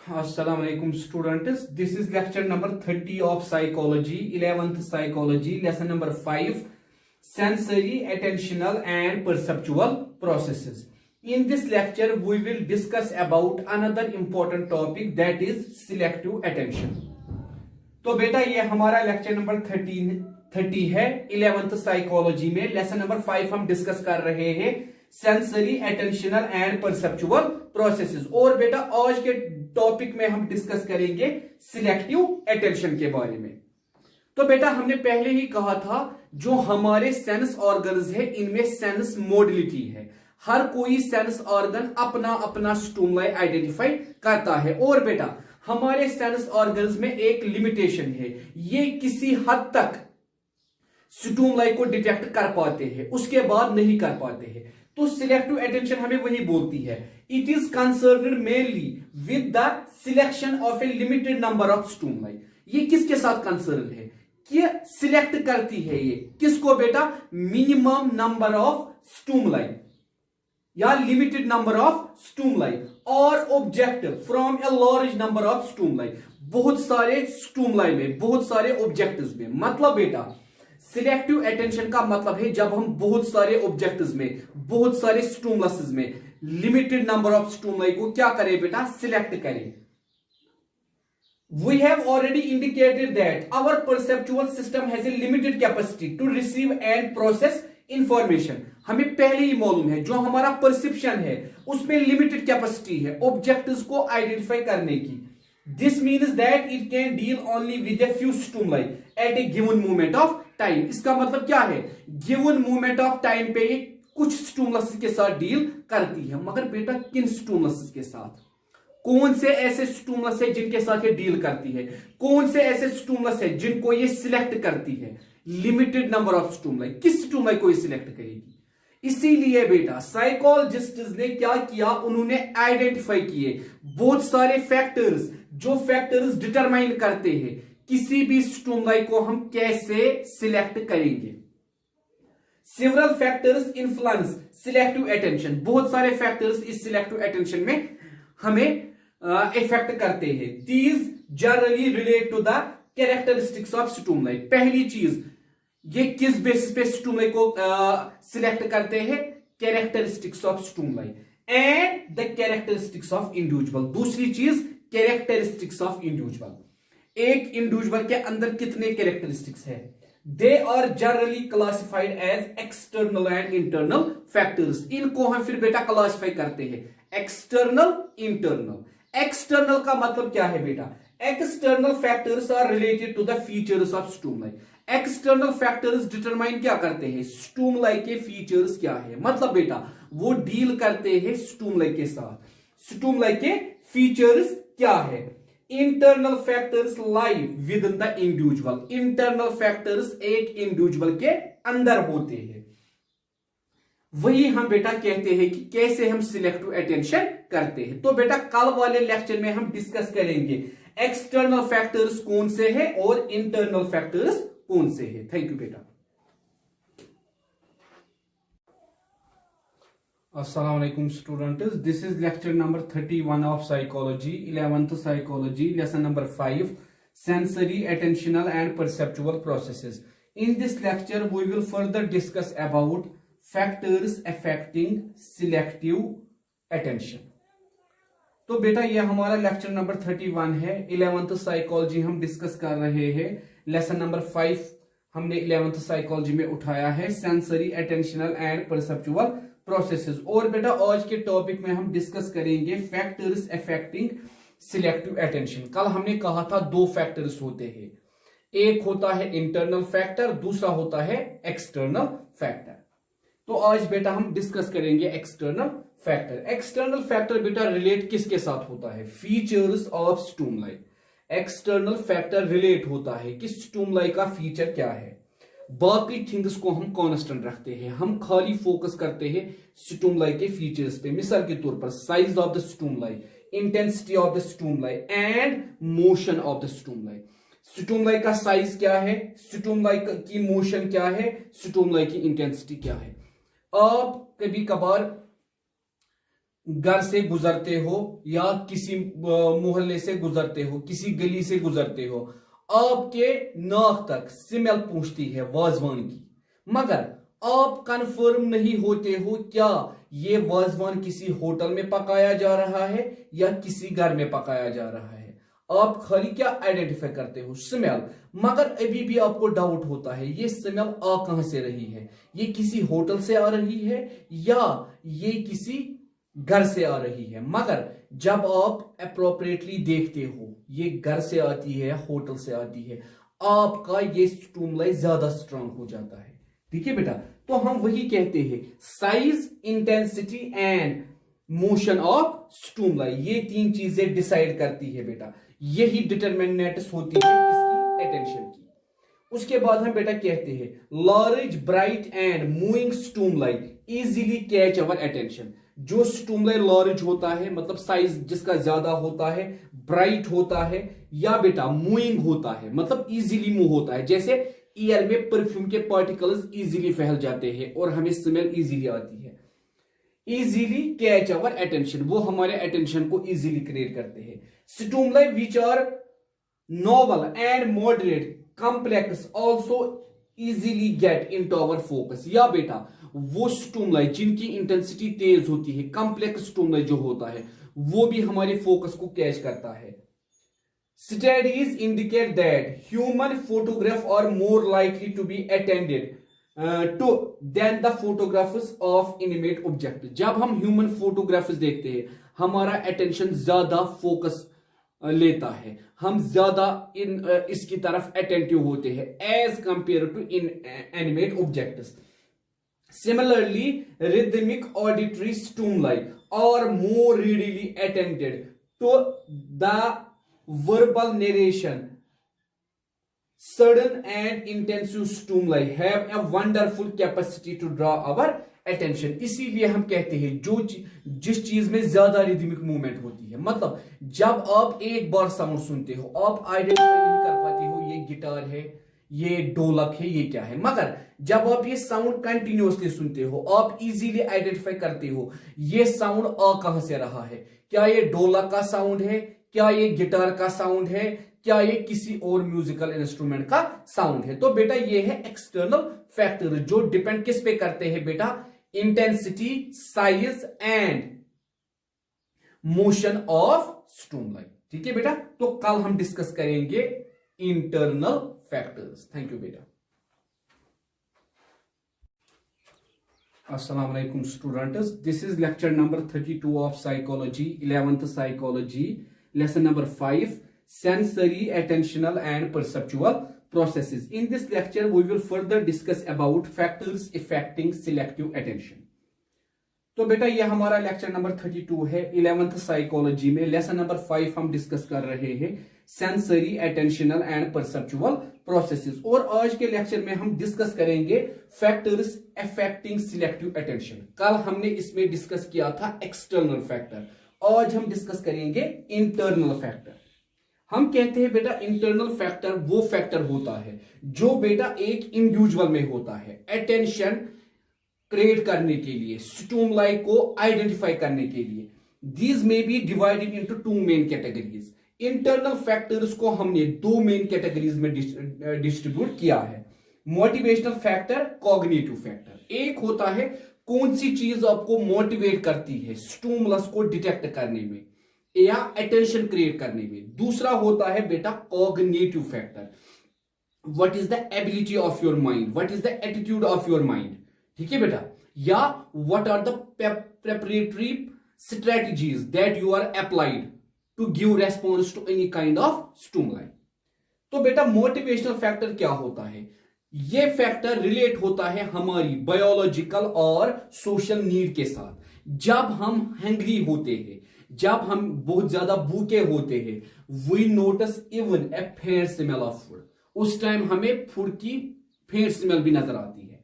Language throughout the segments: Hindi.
Assalamu alaikum students. This is lecture number 30 of psychology, 11th psychology, lesson number 5, sensory, attentional and perceptual processes. In this lecture, we will discuss about another important topic, that is selective attention. तो बेटा ये हमारा लेक्चर नंबर 30 है 11th साइकोलॉजी में. लेसन नंबर 5 हम डिस्कस कर रहे हैं sensory, attentional and perceptual processes. और बेटा आज के टॉपिक में हम डिस्कस करेंगे सिलेक्टिव अटेंशन के बारे में. तो बेटा हमने पहले ही कहा था जो हमारे सेंस ऑर्गन्स है इनमें सेंस मोडलिटी है. हर कोई सेंस ऑर्गन अपना अपना स्टिमुलाई आइडेंटिफाई करता है. और बेटा हमारे सेंस ऑर्गन्स में एक लिमिटेशन है, ये किसी हद तक स्टिमुलाई को डिटेक्ट कर पाते हैं, उसके बाद नहीं कर पाते हैं. तो सिलेक्टिव अटेंशन हमें वही बोलती है. It is concerned mainly with the selection of A limited number of stimuli. ये किसके साथ कंसर्न है कि सिलेक्ट करती है ये किसको बेटा, मिनिमम नंबर ऑफ स्टिमुलाई या लिमिटेड नंबर ऑफ स्टिमुलाई और objective from a large number of stimuli. बहुत सारे स्टिमुलाई में, बहुत सारे ऑब्जेक्टिव्स में. मतलब बेटा सिलेक्टिव अटेंशन का मतलब है जब हम बहुत सारे ऑब्जेक्टिव्स में, बहुत सारे स्टिमुलसेस में लिमिटेड नंबर ऑफ स्टिमुलाई को क्या करें बेटा, सिलेक्ट करें. We have already indicated that our perceptual system has a limited capacity to receive and process information. हमें पहले ही मालूम है जो हमारा परसेप्शन है उसमें लिमिटेड कैपेसिटी है ऑब्जेक्ट्स को आइडेंटिफाई करने की. This means that it can deal only with a few stimuli at a given moment of time. इसका मतलब क्या है, गिवन मोमेंट ऑफ टाइम पे ये कुछ स्टिमुलस के साथ डील करती है. मगर बेटा किन स्टिमुलस के साथ, कौन से ऐसे स्टिमुलस है जिनके साथ ये डील करती है, कौन से ऐसे स्टिमुलस है जिनको ये सिलेक्ट करती है. Limited number of stimuli. किस स्टिमुलाई को ये सिलेक्ट करेगी. इसीलिए बेटा साइकोलॉजिस्ट ने क्या किया, उन्होंने आइडेंटिफाई किए बहुत सारे फैक्टर्स, जो फैक्टर्स डिटरमाइन करते हैं किसी भी स्टिमुलाई को हम कैसे सिलेक्ट करेंगे. Several factors influence selective attention. बहुत सारे फैक्टर्स इस सिलेक्टिव अटेंशन में हमें इफेक्ट करते हैं. These generally relate to the characteristics of stimuli. पहली चीज, ये किस बेसिस पे स्टिमुलाई को सिलेक्ट करते हैं, characteristics of stimuli and the characteristics of individual. दूसरी चीज कैरेक्टरिस्टिक्स ऑफ इंडिविजुअल. एक इंडिविजुअल के अंदर कितने कैरेक्टरिस्टिक्स है. They are generally classified as external and internal factors. इनको हम फिर बेटा क्लासिफाई करते हैं एक्सटर्नल, इंटरनल. एक्सटर्नल का मतलब क्या है बेटा, external factors are related to the features of stimuli. External factors determine क्या करते हैं, स्टिमुलाई के फीचर्स क्या है. मतलब बेटा वो डील करते हैं स्टिमुलाई के साथ, स्टिमुलाई के फीचर्स क्या है. Internal factors lie with in the individual. Internal factors एक इंडिविजुअल के अंदर होते हैं. वही हम बेटा कहते हैं कि कैसे हम सिलेक्टिव अटेंशन करते हैं. तो बेटा कल वाले लेक्चर में हम डिस्कस करेंगे एक्सटर्नल फैक्टर्स कौन से हैं और इंटरनल फैक्टर्स कौन से हैं. थैंक यू बेटा. Assalamu alaikum students. This is lecture number 31 of psychology, 11th psychology, lesson number 5, sensory, attentional and perceptual processes. In this lecture, we will further discuss about factors affecting selective attention. तो बेटा ये हमारा लेक्चर नंबर 31 है. 11th साइकोलॉजी हम डिस्कस कर रहे हैं. लेसन नंबर 5 हमने 11th साइकोलॉजी में उठाया है, sensory, attentional and perceptual processes. और बेटा आज के टॉपिक में हम डिस्कस करेंगे फैक्टर्स अफेक्टिंग सिलेक्टिव अटेंशन. कल हमने कहा था दो फैक्टर्स होते हैं, एक होता है इंटरनल फैक्टर, दूसरा होता है एक्सटर्नल फैक्टर. तो आज बेटा हम डिस्कस करेंगे एक्सटर्नल फैक्टर. एक्सटर्नल फैक्टर बेटा रिलेट किसके साथ होता है, features of stimuli. External factor relate होता है कि स्टिमुलाई का फीचर क्या है. बाकी थिंग्स को हम कांस्टेंट रखते हैं, हम खाली फोकस करते हैं स्टिमुलाई के फीचर्स पे. मिसाल के तौर पर size of the stimuli, intensity of the stimuli and motion of the stimuli. Stimuli का साइज क्या है, स्टिमुलाई की मोशन क्या है, स्टिमुलाई की इंटेंसिटी क्या है. आप कभी कभार घर से गुजरते हो या किसी मोहल्ले से गुजरते हो, किसी गली से गुजरते हो, आपके नाक तक स्मेल पहुंचती है वाजवान की, मगर आप कंफर्म नहीं होते हो क्या ये वाजवान किसी होटल में पकाया जा रहा है या किसी घर में पकाया जा रहा है। आप खाली क्या आइडेंटिफाई करते हो? स्मेल। मगर अभी भी आपको डाउट होता है ये स्मेल आ कहां से रही है, ये किसी होटल से आ रही है या ये किसी घर से आ रही है। मगर जब आप अप्रोप्रिएटली देखते हो ये घर से आती है, होटल से आती है, आपका ये स्टूमलाई ज्यादा स्ट्रांग हो जाता है। ठीक है बेटा, तो हम वही कहते हैं size, intensity and motion of stimuli, ये तीन चीजें डिसाइड करती है बेटा, यही डिटरमिनेंट्स होती है इसकी अटेंशन की। उसके बाद हम बेटा कहते हैं large, bright and moving stimuli easily catch our attention. जो स्टूमलाई लार्ज होता है मतलब साइज जिसका ज्यादा होता है, ब्राइट होता है या बेटा मूविंग होता है मतलब इजीली मूव होता है, जैसे एयर में परफ्यूम के पार्टिकल्स इजीली फैल जाते हैं और हमें स्मेल इजीली आती है। इजीली कैच अवर अटेंशन, वो हमारे अटेंशन को इजीली क्रिएट करते हैं। Stimuli which are novel and moderate complex also easily get into our focus. या बेटा वो स्टूमलाई जिनकी इंटेंसिटी तेज होती है, कॉम्प्लेक्स स्टूमलाई जो होता है वो भी हमारे फोकस को कैच करता है। Studies indicate that human photographs are more likely to be attended than the photographs of inanimate object। जब हम ह्यूमन फोटोग्राफ्स देखते हैं हमारा अटेंशन ज्यादा फोकस लेता है, हम ज्यादा इसकी तरफ अटेंटिव होते हैं as compare to inanimate objects. Similarly, rhythmic auditory stimuli are more readily attended to the verbal narration. Sudden and intensive stimuli have a wonderful capacity to draw our attention। इसीलिए हम कहते हैं जिस चीज में ज्यादा रिदमिक मूवमेंट होती है, मतलब जब आप एक बार साउंड सुनते हो आप आइडेंटिफाई नहीं कर पाते हो ये गिटार है, ये ढोलक है, ये क्या है, मगर जब आप ये साउंड कंटिन्यूअसली सुनते हो आप इजीली आइडेंटिफाई करते हो ये साउंड आ कहां से रहा है, क्या ये ढोलक का साउंड है, क्या ये गिटार का साउंड है, क्या ये किसी और म्यूजिकल इंस्ट्रूमेंट का साउंड है। तो बेटा ये है एक्सटर्नल फैक्टर जो डिपेंड किस पे करते हैं बेटा, intensity, size and motion of stimuli. ठीक है बेटा, तो कल हम डिस्कस करेंगे इंटरनल फैक्टर्स। थैंक यू बेटा। अस्सलाम वालेकुम students, this is lecture number 32 of psychology, 11th psychology, lesson number 5, sensory, attentional and perceptual processes। In this lecture we will further discuss about factors affecting selective attention। तो बेटा ये हमारा लेक्चर नंबर 32 है 11th साइकोलॉजी में। लेसन नंबर 5 हम डिस्कस कर रहे हैं sensory, attentional and perceptual processes. और आज के लेक्चर में हम डिस्कस करेंगे फैक्टर्स अफेक्टिंग सिलेक्टिव अटेंशन। कल हमने इसमें डिस्कस किया था एक्सटर्नल फैक्टर, आज हम डिस्कस करेंगे इंटरनल फैक्टर। हम कहते हैं बेटा इंटरनल फैक्टर वो फैक्टर होता है जो बेटा एक इंडिविजुअल में होता है अटेंशन क्रिएट करने के लिए, स्टूमलाई को आइडेंटिफाई करने के लिए। These may be divided into two main categories. Internal factors को हमने दो मेन कैटेगरीज में डिस्ट्रीब्यूट किया है, मोटिवेशनल फैक्टर, कॉग्निटिव फैक्टर। एक होता है कौन सी चीज आपको मोटिवेट करती है स्टूमुलस को डिटेक्ट करने में या अटेंशन क्रिएट करने में। दूसरा होता है बेटा cognitive factor, what is the ability of your mind, what is the attitude of your mind. ठीक है बेटा, या what are the preparatory strategies that you are applied to give response to any kind of stimuli. तो बेटा मोटिवेशनल फैक्टर क्या होता है, ये फैक्टर रिलेट होता है हमारी बायोलॉजिकल और सोशल नीड के साथ। जब हम हैंग्री होते हैं, जब हम बहुत ज्यादा भूखे होते हैं, we notice even a faint smell of food, उस टाइम हमें फूड की फेंट स्मेल भी नजर आती है।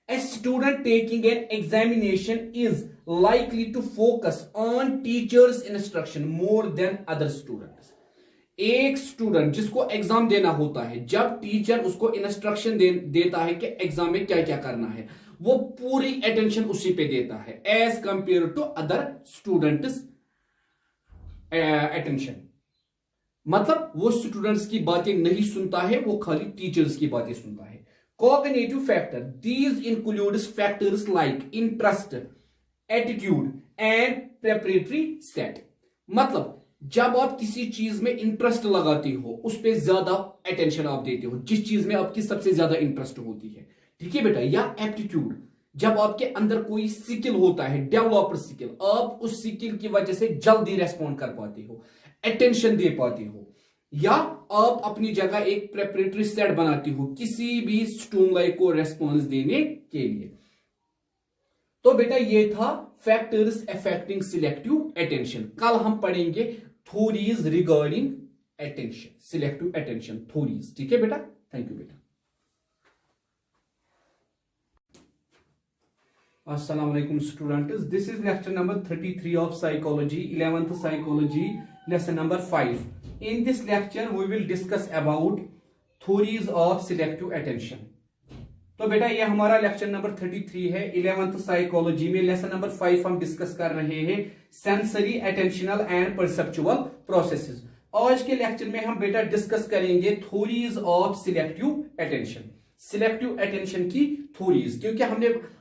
A student taking an examination is likely to focus on teacher's instruction more than other students. एक स्टूडेंट जिसको एग्जाम देना होता है, जब टीचर उसको इंस्ट्रक्शन देता है कि एग्जाम में क्या क्या करना है, वो पूरी अटेंशन उसी पे देता है as compare to other students attention. मतलब वो स्टूडेंट्स की बातें नहीं सुनता है, वो खाली टीचर्स की बातें सुनता है। Cognitive factor, these includes factors like interest, attitude and preparatory set. मतलब जब आप किसी चीज में इंटरेस्ट लगाते हो, उस पर ज्यादा अटेंशन आप देते हो, जिस चीज में आपकी सबसे ज्यादा इंटरेस्ट होती है, ठीक है बेटा। या एप्टीट्यूड, जब आपके अंदर कोई स्किल होता है, डेवलपर स्किल, आप उस स्किल की वजह से जल्दी रेस्पॉन्ड कर पाते हो, अटेंशन दे पाते हो। या आप अपनी जगह एक प्रेपरेटरी सेट बनाते हो किसी भी स्टिमुलाई को रेस्पॉन्स देने के लिए। तो बेटा ये था फैक्टर्स अफेक्टिंग सिलेक्टिव अटेंशन। कल हम पढ़ेंगे theories regarding attention, selective attention theories, ठीक है बेटा। थैंक यू बेटा। अस्सलाम वालेकुम students, this is lecture number 33 of psychology, 11th psychology, lesson number 5। In this lecture we will discuss about theories of selective attention। तो बेटा ये हमारा लेक्चर नंबर 33 है 11th साइकोलॉजी में। लेसन नंबर 5 हम डिस्कस कर रहे हैं sensory, attentional and perceptual processes. आज के लेक्चर में हम बेटा डिस्कस करेंगे theories of selective attention, selective attention की थ्योरीज। क्योंकि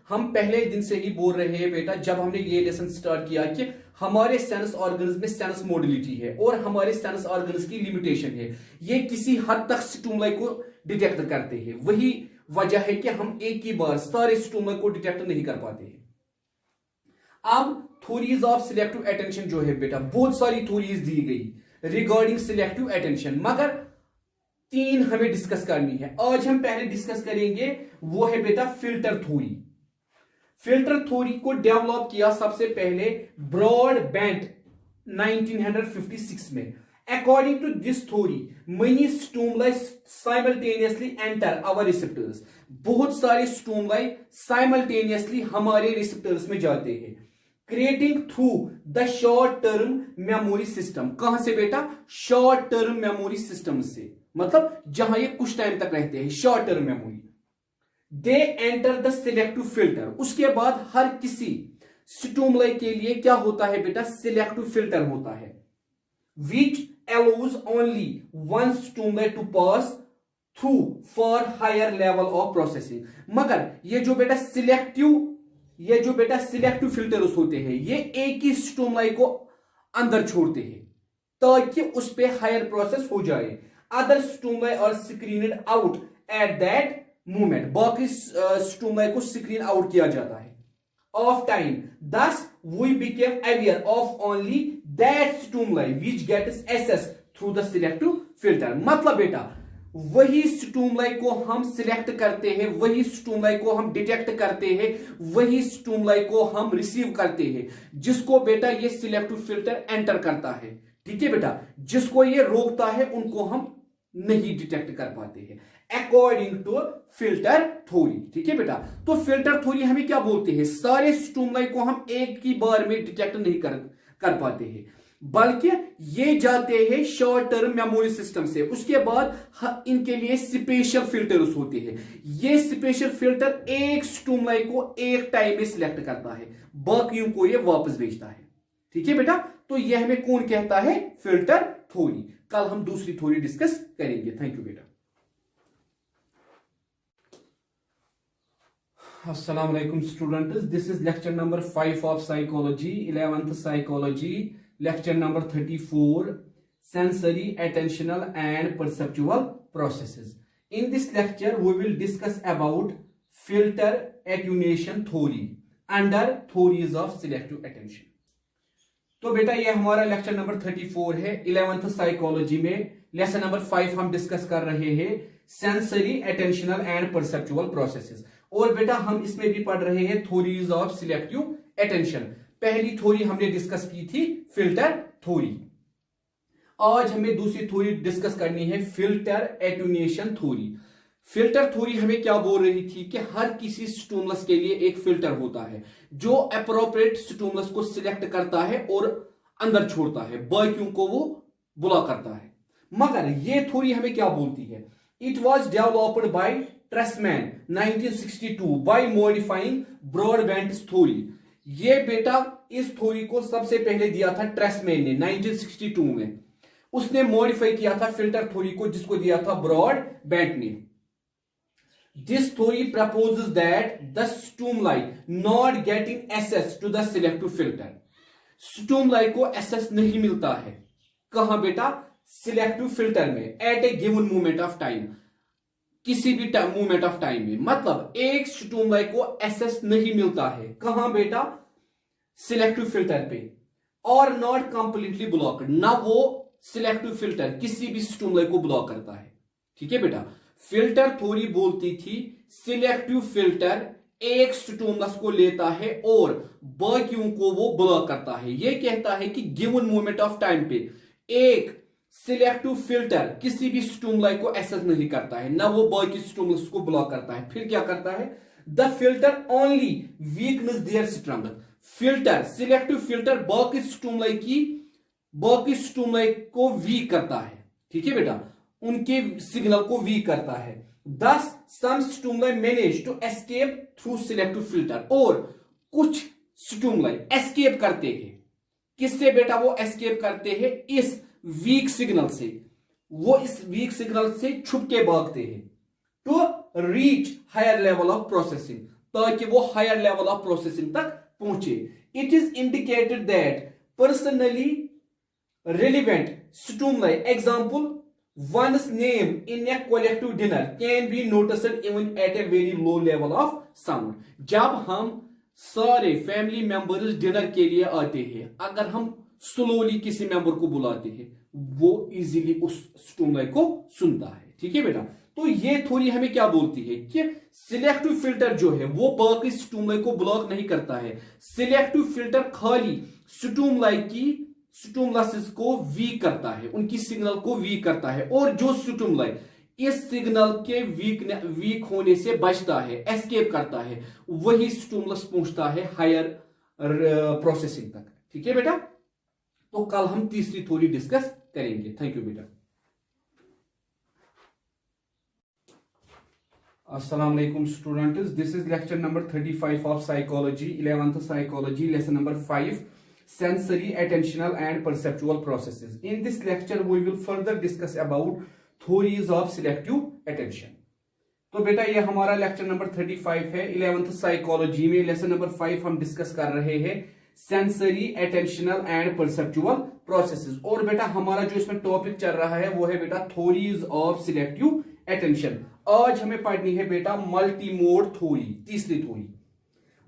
हम पहले दिन से ही बोल रहे हैं बेटा, जब हमने ये लेसन स्टार्ट किया कि हमारे सेंस ऑर्गन्स में सेंस मोडिलिटी है और हमारे सेंस ऑर्गन्स की लिमिटेशन है। ये किसी हद तक स्टिमुलाई को डिटेक्ट करते हैं, वही वजह है कि हम एक ही बार सारे स्टिमुलाई को डिटेक्ट नहीं कर पाते हैं। अब थ्योरीज ऑफ सिलेक्टिव अटेंशन जो है बेटा, बहुत सारी थ्योरीज दी गई रिगार्डिंग सिलेक्टिव अटेंशन, मगर 3 हमें डिस्कस करनी है। आज हम पहले डिस्कस करेंगे, वो है बेटा फिल्टर थ्योरी। फिल्टर थ्योरी को डेवलप किया सबसे पहले ब्रॉडबैंट 1956 में। According to this theory many stimuli simultaneously enter our receptors। बहुत सारे स्टिमुलाई साइमल्टेनियसली हमारे रिसेप्टर्स में जाते हैं, creating through the short term memory system. कहां से बेटा? शॉर्ट टर्म मेमोरी सिस्टम से, मतलब जहां ये कुछ टाइम तक रहते हैं, short term memory. They enter the selective filter. उसके बाद हर किसी स्टिमुलाई के लिए क्या होता है बेटा? सिलेक्टिव फिल्टर होता है, विच allows only one stimuli to pass through for higher level of processing। मगर ये जो बेटा सिलेक्टिव फिल्टर्स होते हैं, ये एक ही स्टिमुलाई को अंदर छोड़ते हैं ताकि उस पे हायर प्रोसेस हो जाए। अदर स्टिमुलाई और screened out at that movement. बाकी स्टिमुलाई को स्क्रीन आउट किया जाता है of time. thus we became aware of only that stimuli which gets access through the selective filter। मतलब बेटा वही स्टिमुलाई को हम सिलेक्ट करते हैं, वही स्टिमुलाई को हम डिटेक्ट करते हैं, वही स्टिमुलाई को हम रिसीव करते हैं जिसको बेटा ये सिलेक्टिव फिल्टर एंटर करता है, ठीक है बेटा। जिसको ये रोकता है उनको हम नहीं डिटेक्ट कर पाते हैं, अकॉर्डिंग टू फिल्टर थ्योरी, ठीक है बेटा। तो फिल्टर थ्योरी हमें क्या बोलते हैं? सारे स्टिमुलाई को हम एक ही बार में डिटेक्ट नहीं कर पाते हैं, बल्कि ये जाते हैं शॉर्ट टर्म मेमोरी सिस्टम से। उसके बाद इनके लिए स्पेशल फिल्टर्स होते हैं। ये स्पेशल फिल्टर एक स्टिमुलाई को एक टाइम में सिलेक्ट करता है, बाकियों को ये वापस भेजता है, ठीक है बेटा। तो ये हमें कौन कहता है? Filter theory. कल हम दूसरी थ्योरी डिस्कस करेंगे। थैंक यू बेटा। अस्सलाम वालेकुम students, this is lecture number 5 of psychology, 11th psychology, lecture number 34, sensory, attentional and perceptual processes. In this lecture we will discuss about filter attenuation theory under theories of selective attention. तो बेटा ये हमारा लेक्चर नंबर 34 है 11th साइकोलॉजी में। लेसन नंबर 5 हम डिस्कस कर रहे हैं sensory, attentional and perceptual processes. और बेटा हम इसमें भी पढ़ रहे हैं थ्योरीज ऑफ सिलेक्टिव अटेंशन। पहली थ्योरी हमने डिस्कस की थी फिल्टर थ्योरी। आज हमें दूसरी थ्योरी डिस्कस करनी है filter attenuation theory. Filter theory हमें क्या बोल रही थी कि हर किसी स्टिमुलस के लिए एक फिल्टर होता है जो अप्रोप्रिएट स्टिमुलस को सिलेक्ट करता है और अंदर छोड़ता है, बाकियों को वो बुला करता है। मगर ये थ्योरी हमें क्या बोलती है, it was developed by Treisman 1962 by modifying broadband theory. ये बेटा इस थ्योरी को सबसे पहले दिया था ट्रेसमैन ने 1962 में, उसने मॉडिफाई किया था फिल्टर थ्योरी को, जिसको दिया था ब्रॉडबैंड ने। This theory proposes that the stimuli not getting access to the selective filter, stimuli को access नहीं मिलता है, कहां बेटा, सिलेक्टिव फिल्टर में, at a given moment of time, किसी भी मोमेंट ऑफ टाइम में। मतलब एक स्टिमुलाई को एक्सेस नहीं मिलता है, कहां बेटा, सिलेक्टिव फिल्टर पे, और नॉट कंप्लीटली ब्लॉक्ड, ना वो सिलेक्टिव फिल्टर किसी भी स्टिमुलाई को ब्लॉक करता है। ठीक है बेटा, फिल्टर थ्योरी बोलती थी सिलेक्टिव फिल्टर एक स्टिमुलस को लेता है और बाकियों को वो ब्लॉक करता है। ये कहता है कि गिवन मोमेंट ऑफ टाइम पे एक सिलेक्टिव फिल्टर किसी भी स्टिमुलाई को एक्सेस नहीं करता है, ना वो बाकी स्टिमुलस को ब्लॉक करता है। फिर क्या करता है, the filter only weakness their strength, filter selective filter बाकी स्टिमुलाई को वीक करता है। ठीक है बेटा, उनके सिग्नल को वीक करता है। Thus, some stimuli manage to escape through selective filter, और कुछ stimuli escape करते हैं, किससे बेटा, वो escape करते हैं इस वीक सिग्नल से, वो इस वीक सिग्नल से छुप के भागते हैं to reach higher level of processing, ताकि वो हायर लेवल ऑफ प्रोसेसिंग तक पहुंचे। It is indicated that personally relevant stimuli, example, one's name in a collective dinner can be noticed even at a very low level of sound। जब हम सारे फैमिली मेंबर्स डिनर के लिए आते हैं, अगर हम स्लोली किसी मेंबर को बुलाते हैं, वो इजीली उस स्टिमुलाई को सुनता है। ठीक है बेटा, तो ये थ्योरी हमें क्या बोलती है कि सिलेक्टिव फिल्टर जो है वो बाकी स्टिमुलाई को ब्लॉक नहीं करता है, सिलेक्टिव फिल्टर खाली स्टिमुलाई की स्टिमुलस को वीक करता है, उनकी सिग्नल को वीक करता है, और जो स्टिमुलाई इस सिग्नल के वीक होने से बचता है, एस्केप करता है, वही स्टिमुलस पहुंचता है हायर प्रोसेसिंग तक। ठीक है बेटा, तो कल हम तीसरी थ्योरी डिस्कस करेंगे। थैंक यू बेटा। अस्सलाम वालेकुम students, this is lecture number 35 of psychology, 11th psychology, lesson number 5, sensory, attentional and perceptual processes. In this lecture we will further discuss about theories of selective attention। तो बेटा ये हमारा लेक्चर नंबर 35 है, 11th साइकोलॉजी में लेसन नंबर 5 हम डिस्कस कर रहे हैं sensory, attentional and perceptual processes. और बेटा हमारा जो इसमें टॉपिक चल रहा है वो है बेटा थ्योरीज ऑफ सिलेक्टिव अटेंशन। आज हमें पढ़नी है बेटा मल्टीमोड थ्योरी, तीसरी थ्योरी।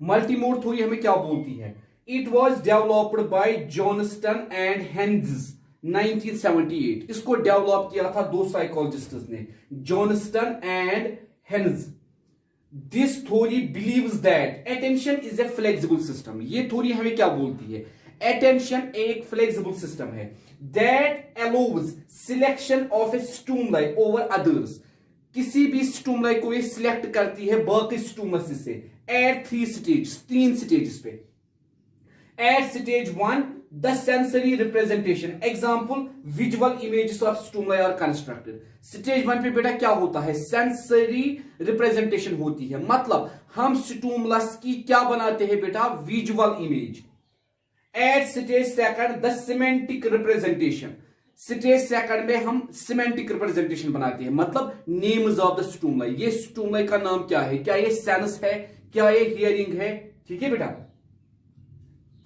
मल्टीमोड थ्योरी हमें क्या बोलती है, it was developed bye Johnston and henge 1978। इसको डेवलप किया था दो साइकोलॉजिस्ट्स ने, Johnston and henge. This theory believes that attention is a flexible system. ये थ्योरी हमें क्या बोलती है, अटेंशन एक फ्लेक्सिबल सिस्टम है that allows selection of A stimuli over others. किसी भी स्टिमुलाई को ये सिलेक्ट करती है बाकी स्टिमुलस से एट 3 स्टेज, 3 स्टेजेस पे। At stage 1, the sensory representation, example, visual images of stimuli are constructed। Stage 1 पे बेटा क्या होता है, sensory representation होती है, मतलब हम स्टिमुलस की क्या बनाते हैं बेटा, visual image। At stage 2, the semantic representation, stage 2 में हम semantic representation बनाते हैं, मतलब names of the stimuli। ये stimuli का नाम क्या है, क्या ये sense है, क्या ये hearing है। ठीक है बेटा,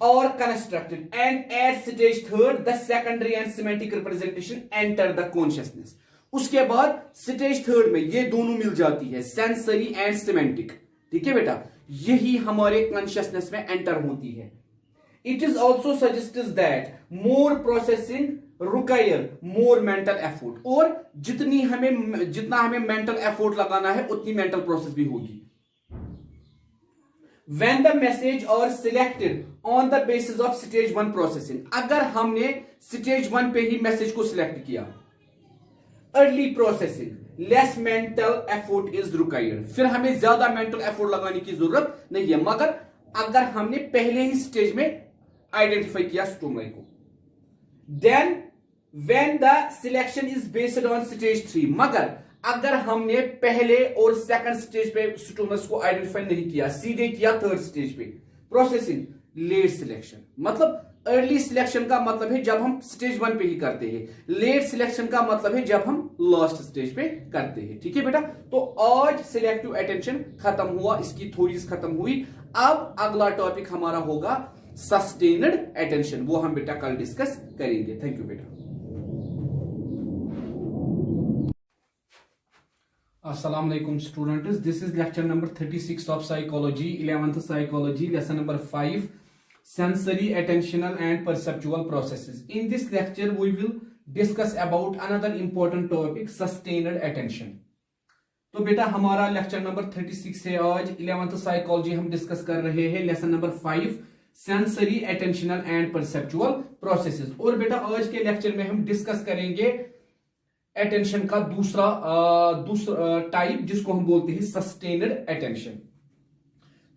और constructed. And at stage 3 the secondary and semantic representation enter the consciousness. उसके बाद स्टेज 3 में ये दोनों मिल जाती है, सेंसरी एंड सिमेंटिक। ठीक है बेटा, यही हमारे कॉन्शियसनेस में एंटर होती है। It is also suggests that more processing require more mental effort, और जितना हमें मेंटल एफर्ट लगाना है उतनी मेंटल प्रोसेस भी होगी। When the message are selected on the basis of stage 1 processing, अगर हमने stage 1 पे ही मैसेज को सिलेक्ट किया, early processing, less mental effort is required। फिर हमें ज्यादा मेंटल एफर्ट लगाने की जरूरत नहीं है, मगर अगर हमने पहले ही स्टेज में आइडेंटिफाई किया स्टिमुलाई को, then when the selection is based on stage 3, मगर अगर हमने पहले और सेकंड स्टेज पे स्टूडेंट्स को आइडेंटिफाई नहीं किया, सीधे किया थर्ड स्टेज पे, प्रोसेसिंग लेट सिलेक्शन। मतलब अर्ली सिलेक्शन का मतलब है जब हम स्टेज 1 पे ही करते हैं, लेट सिलेक्शन का मतलब है जब हम लास्ट स्टेज पे करते हैं। ठीक है बेटा, तो आज सिलेक्टिव अटेंशन खत्म हुआ, इसकी थ्योरीज खत्म हुई। अब अगला टॉपिक हमारा होगा सस्टेन्ड अटेंशन, वो हम बेटा कल डिस्कस करेंगे। थैंक यू बेटा। अस्सलाम वालेकुम students, this is lecture number 36 of psychology, 11th psychology, lesson number 5, sensory, attentional and perceptual processes. In this lecture we will discuss about another important topic, sustained attention. तो बेटा हमारा लेक्चर नंबर 36 है आज, 11th साइकोलॉजी हम डिस्कस कर रहे हैं, lesson number 5, sensory, attentional and perceptual processes. और बेटा आज के लेक्चर में हम डिस्कस करेंगे अटेंशन का दूसरा टाइप, जिसको हम बोलते हैं सस्टेन्ड अटेंशन।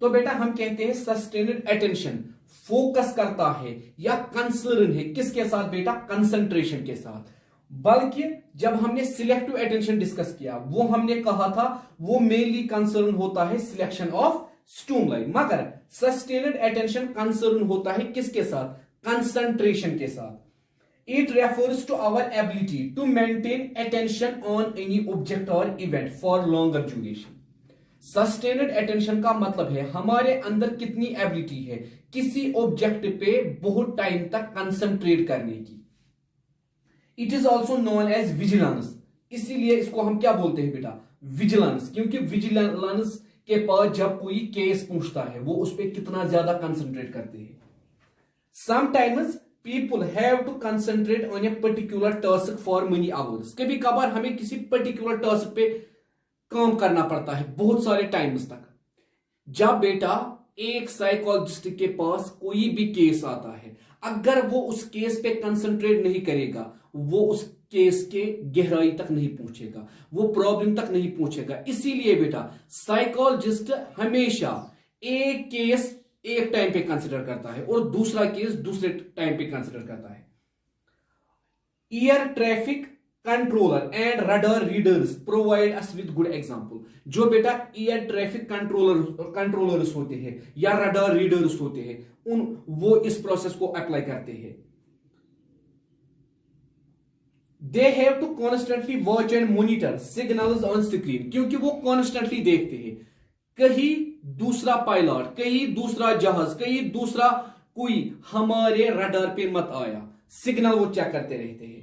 तो बेटा हम कहते हैं सस्टेन्ड अटेंशन फोकस करता है या कंसर्न है किसके साथ बेटा, कंसंट्रेशन के साथ। बल्कि जब हमने सिलेक्टिव अटेंशन डिस्कस किया, वो हमने कहा था वो मेनली कंसर्न होता है सिलेक्शन ऑफ स्टिमुलाई, मगर सस्टेन्ड अटेंशन कंसर्न होता है किसके साथ, कंसंट्रेशन के साथ। It refers to our ability to maintain attention on any object और event for longer duration. Sustained attention का मतलब है हमारे अंदर कितनी एबिलिटी है किसी ऑब्जेक्ट पे बहुत टाइम तक कंसंट्रेट करने की। It is also known as vigilance, इसीलिए इसको हम क्या बोलते हैं बेटा, विजिलेंस, क्योंकि विजिलेंस के पास जब कोई केस पूछता है वो उस पर कितना ज्यादा कंसंट्रेट करते हैं। Sometimes people have to concentrate on a particular task for many hours, कभी कभार हमें किसी पर्टिकुलर टास्क पे काम करना पड़ता है बहुत सारे टाइम्स तक। जब बेटा एक साइकोलॉजिस्ट के पास कोई भी केस आता है, अगर वो उस केस पे कंसंट्रेट नहीं करेगा, वो उस केस के गहराई तक नहीं पहुंचेगा, वो प्रॉब्लम तक नहीं पहुंचेगा। इसीलिए बेटा साइकोलॉजिस्ट हमेशा एक केस एक टाइम पे कंसिडर करता है और दूसरा केस दूसरे टाइम पे कंसिडर करता है। Air traffic controller and radar readers provide us with good example. जो बेटा एयर ट्रैफिक कंट्रोलर्स होते हैं या रडार रीडर्स होते हैं, वो इस प्रोसेस को अप्लाई करते हैं। They have to constantly watch and monitor signals on screen, क्योंकि वो कॉन्स्टेंटली देखते हैं कहीं दूसरा पायलट, कहीं दूसरा जहाज, कहीं दूसरा कोई हमारे रडार पे मत आया, सिग्नल वो चेक करते रहते हैं।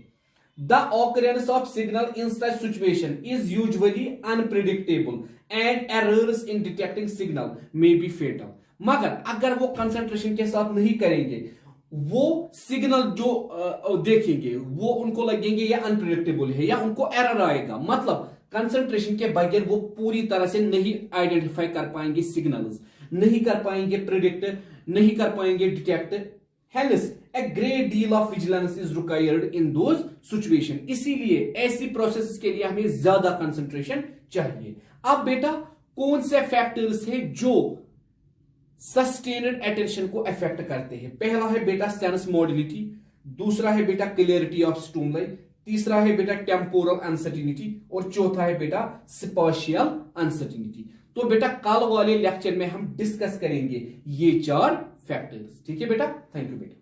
The occurrence of signal in such situation is usually unpredictable and errors in detecting signal may be fatal. मगर अगर वो कंसंट्रेशन के साथ नहीं करेंगे, वो सिग्नल जो देखेंगे वो उनको लगेंगे या अनप्रिडिक्टेबल है या उनको एरर आएगा। मतलब कंसंट्रेशन के बगैर वो पूरी तरह से नहीं आइडेंटिफाई कर पाएंगे सिग्नल्स, नहीं कर पाएंगे प्रिडिक्ट, नहीं कर पाएंगे detect. Hence, a great deal of vigilance is required in those situations. इसीलिए ऐसी प्रोसेस के लिए हमें ज्यादा कंसंट्रेशन चाहिए। अब बेटा कौन से फैक्टर्स हैं जो सस्टेन्ड अटेंशन को अफेक्ट करते हैं? पहला है बेटा सेंस मोडिलिटी, दूसरा है बेटा क्लैरिटी ऑफ स्टिमुलाई, तीसरा है बेटा टेम्पोरल अनसर्टिनिटी और चौथा है बेटा स्पेशियल अनसर्टिनिटी। तो बेटा कल वाले लेक्चर में हम डिस्कस करेंगे ये 4 फैक्टर्स। ठीक है बेटा, थैंक यू बेटा।